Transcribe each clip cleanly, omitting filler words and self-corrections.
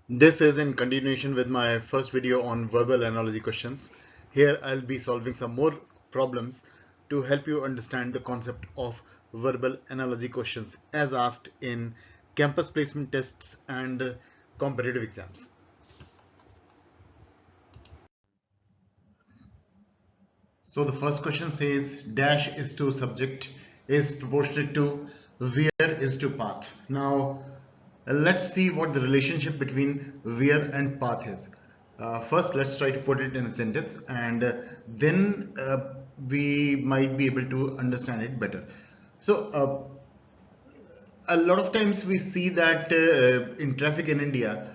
This is in continuation with my first video on verbal analogy questions. Here I'll be solving some more problems to help you understand the concept of verbal analogy questions as asked in campus placement tests and competitive exams. So the first question says dash is to subject is proportionate to where is to path. Now let's see what the relationship between where and path is. First, let's try to put it in a sentence and then we might be able to understand it better. So a lot of times we see that in traffic in India,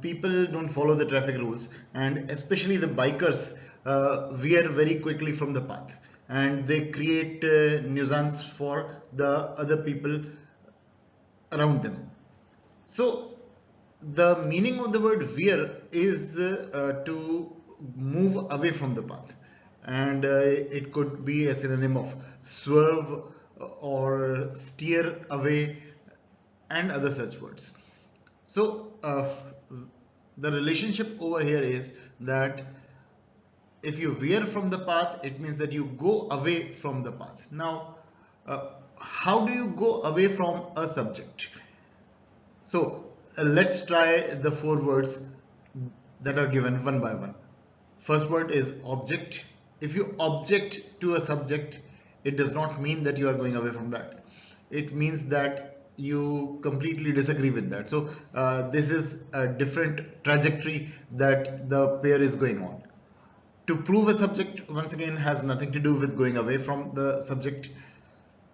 people don't follow the traffic rules, and especially the bikers veer very quickly from the path, and they create nuisance for the other people around them. So the meaning of the word veer is to move away from the path, and it could be a synonym of swerve or steer away and other such words. So the relationship over here is that if you veer from the path, it means that you go away from the path. Now, how do you go away from a subject? So let's try the four words that are given one by one. First word is object. If you object to a subject, it does not mean that you are going away from that. It means that you completely disagree with that. So this is a different trajectory that the pair is going on. To prove a subject, once again, has nothing to do with going away from the subject.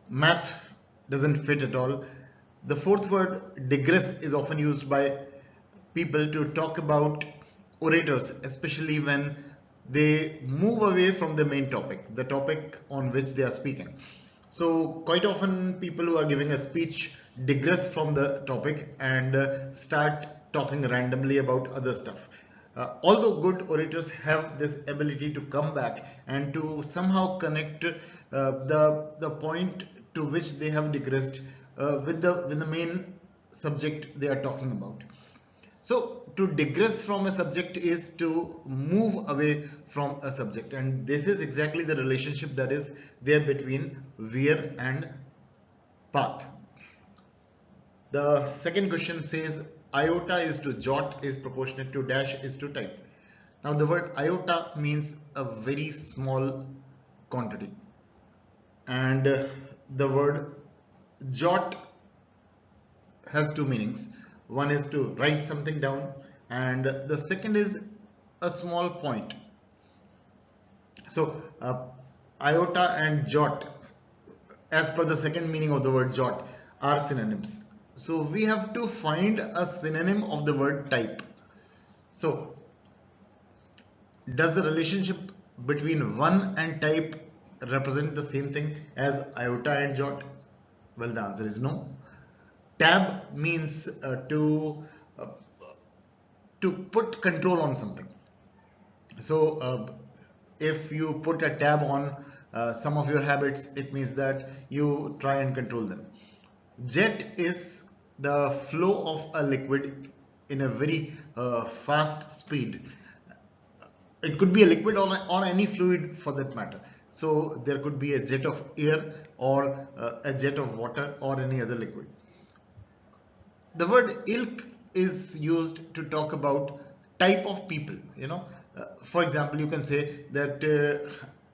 Math doesn't fit at all. The fourth word, digress, is often used by people to talk about orators, especially when they move away from the main topic, the topic on which they are speaking. So quite often people who are giving a speech digress from the topic and start talking randomly about other stuff. Although good orators have this ability to come back and to somehow connect the point to which they have digressed with the main subject they are talking about. So to digress from a subject is to move away from a subject, and this is exactly the relationship that is there between where and path. The second question says iota is to jot is proportionate to dash is to type. Now the word iota means a very small quantity, and the word jot has two meanings. One is to write something down, and the second is a small point. So iota and jot, as per the second meaning of the word jot, are synonyms. So we have to find a synonym of the word type. So does the relationship between one and type represent the same thing as iota and jot? Well, the answer is no. Tab means uh, to put control on something. So if you put a tab on some of your habits, it means that you try and control them. Jet is the flow of a liquid in a very fast speed. It could be a liquid or any fluid for that matter. So there could be a jet of air or a jet of water or any other liquid. The word ilk is used to talk about type of people. For example, you can say that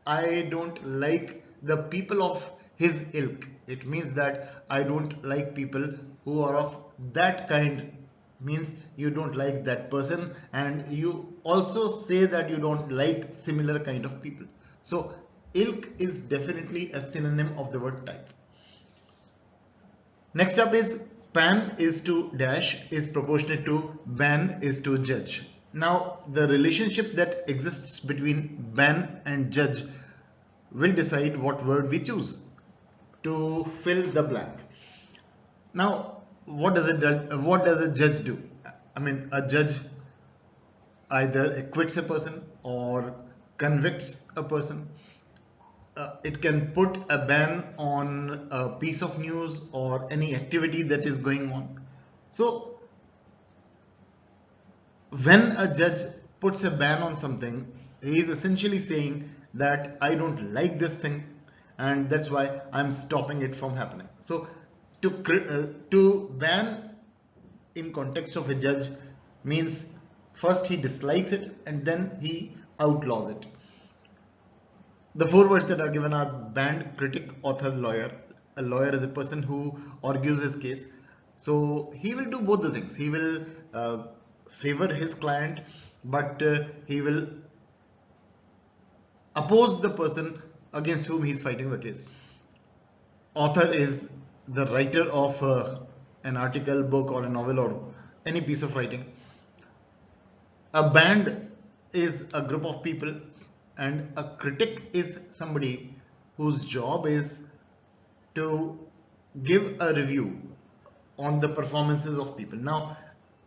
I don't like the people of his ilk. It means that I don't like people who are of that kind, means you don't like that person, and you also say that you don't like similar kind of people. So ilk is definitely a synonym of the word type. Next up is pan is to dash is proportionate to ban is to judge. Now the relationship that exists between ban and judge will decide what word we choose to fill the blank. Now what does a judge do? I mean, a judge either acquits a person or convicts a person. It can put a ban on a piece of news or any activity that is going on. So when a judge puts a ban on something, he is essentially saying that I don't like this thing, and that's why I'm stopping it from happening. So to ban in context of a judge means first he dislikes it and then he outlaws it. The four words that are given are banned, critic, author, lawyer. A lawyer is a person who argues his case. So he will do both the things. He will favor his client, but he will oppose the person against whom he is fighting the case. Author is the writer of an article, book, or a novel, or any piece of writing. A band is a group of people, and a critic is somebody whose job is to give a review on the performances of people. Now,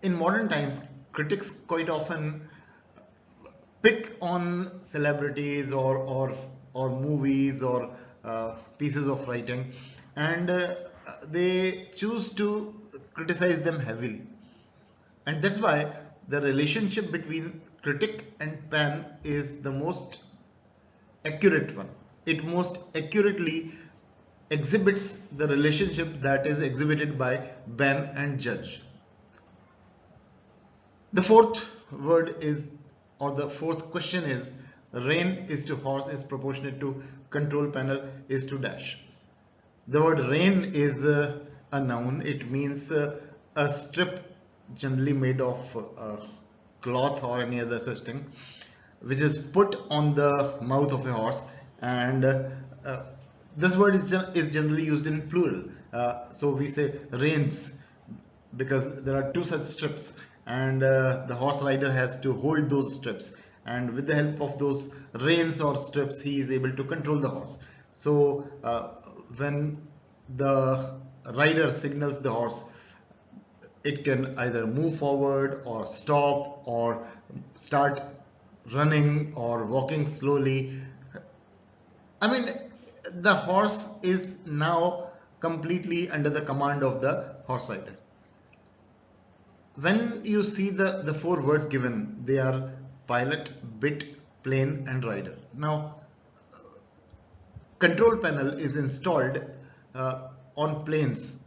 in modern times, critics quite often pick on celebrities or movies or pieces of writing, and they choose to criticize them heavily. And that's why the relationship between critic and pan is the most accurate one. It most accurately exhibits the relationship that is exhibited by ban and judge. The fourth word is, or the fourth question is, rein is to horse is proportionate to control panel is to dash. The word rein is a noun. It means a strip generally made of cloth or any other such thing, which is put on the mouth of a horse, and this word is generally used in plural. So we say reins because there are two such strips, and the horse rider has to hold those strips, and with the help of those reins or strips he is able to control the horse. So when the rider signals the horse, it can either move forward or stop or start running or walking slowly. I mean, the horse is now completely under the command of the horse rider. When you see the four words given, they are pilot, bit, plane, and rider. Now, control panel is installed on planes.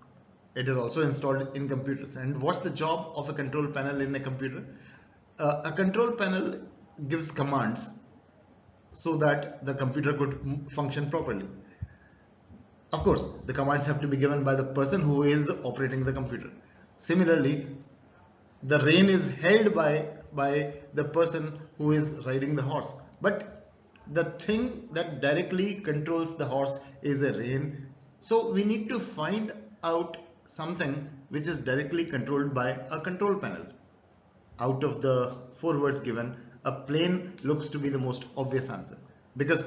It is also installed in computers. And what's the job of a control panel in a computer? A control panel gives commands so that the computer could function properly. Of course, the commands have to be given by the person who is operating the computer. Similarly, the rein is held by the person who is riding the horse, but the thing that directly controls the horse is a rein. So we need to find out something which is directly controlled by a control panel. Out of the four words given, a plane looks to be the most obvious answer, because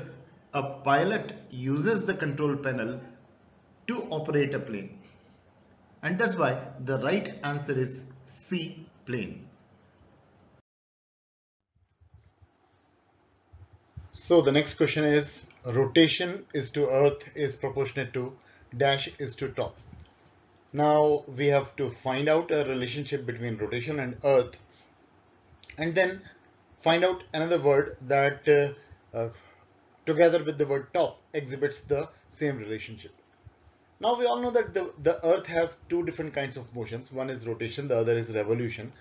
a pilot uses the control panel to operate a plane, and that's why the right answer is C, plane. So the next question is, rotation is to earth is proportionate to dash is to top. Now we have to find out a relationship between rotation and earth, and then find out another word that together with the word top exhibits the same relationship. Now we all know that the earth has two different kinds of motions. One is rotation, the other is revolution.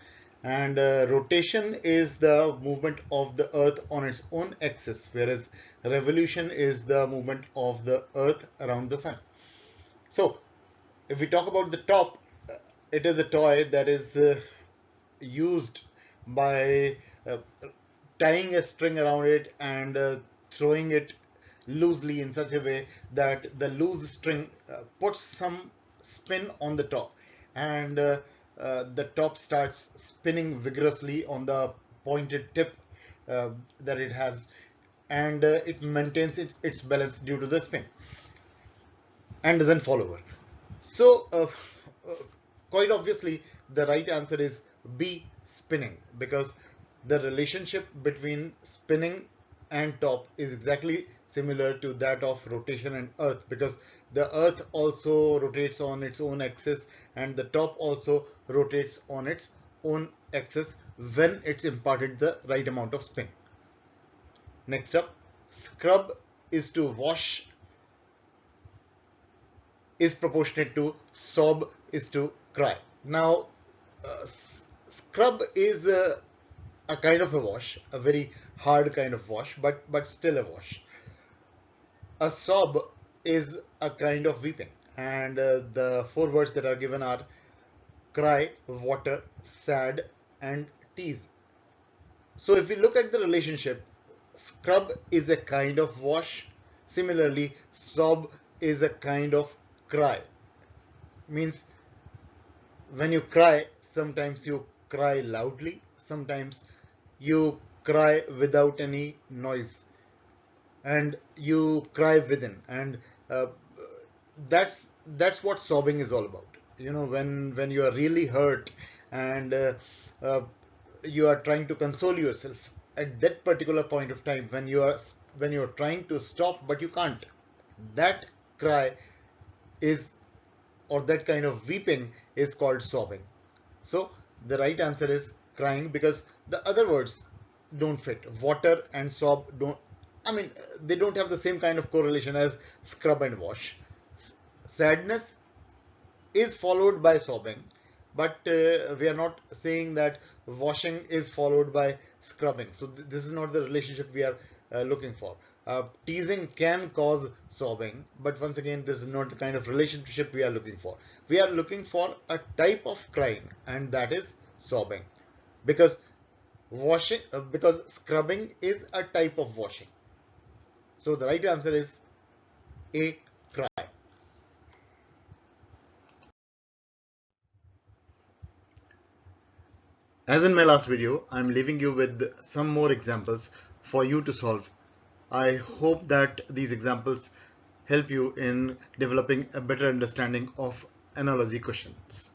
And rotation is the movement of the earth on its own axis, whereas revolution is the movement of the earth around the sun. So if we talk about the top, it is a toy that is used by tying a string around it and throwing it loosely in such a way that the loose string puts some spin on the top, and the top starts spinning vigorously on the pointed tip that it has, and it maintains its balance due to the spin and doesn't fall over. So quite obviously the right answer is B, spinning, because the relationship between spinning and top is exactly similar to that of rotation and earth, because the earth also rotates on its own axis and the top also rotates on its own axis when it's imparted the right amount of spin. Next up, scrub is to wash is proportionate to sob is to cry. Now, scrub is a kind of a wash, a very hard kind of wash, but still a wash. A sob is a kind of weeping, and the four words that are given are cry, water, sad, and tease. So if we look at the relationship, scrub is a kind of wash. Similarly, sob is a kind of cry. Means when you cry, sometimes you cry loudly, sometimes you cry without any noise, and you cry within, and uh, that's what sobbing is all about. You know, when you are really hurt, and uh, you are trying to console yourself at that particular point of time, when you are trying to stop but you can't, that cry is, or that kind of weeping is called sobbing. So the right answer is crying, because the other words don't fit. Water and sob don't, I mean, they don't have the same kind of correlation as scrub and wash. Sadness is followed by sobbing, but we are not saying that washing is followed by scrubbing. So this is not the relationship we are looking for. Teasing can cause sobbing, but once again, this is not the kind of relationship we are looking for. We are looking for a type of crying, and that is sobbing, because because scrubbing is a type of washing. So the right answer is A, cry. As in my last video, I'm leaving you with some more examples for you to solve. I hope that these examples help you in developing a better understanding of analogy questions.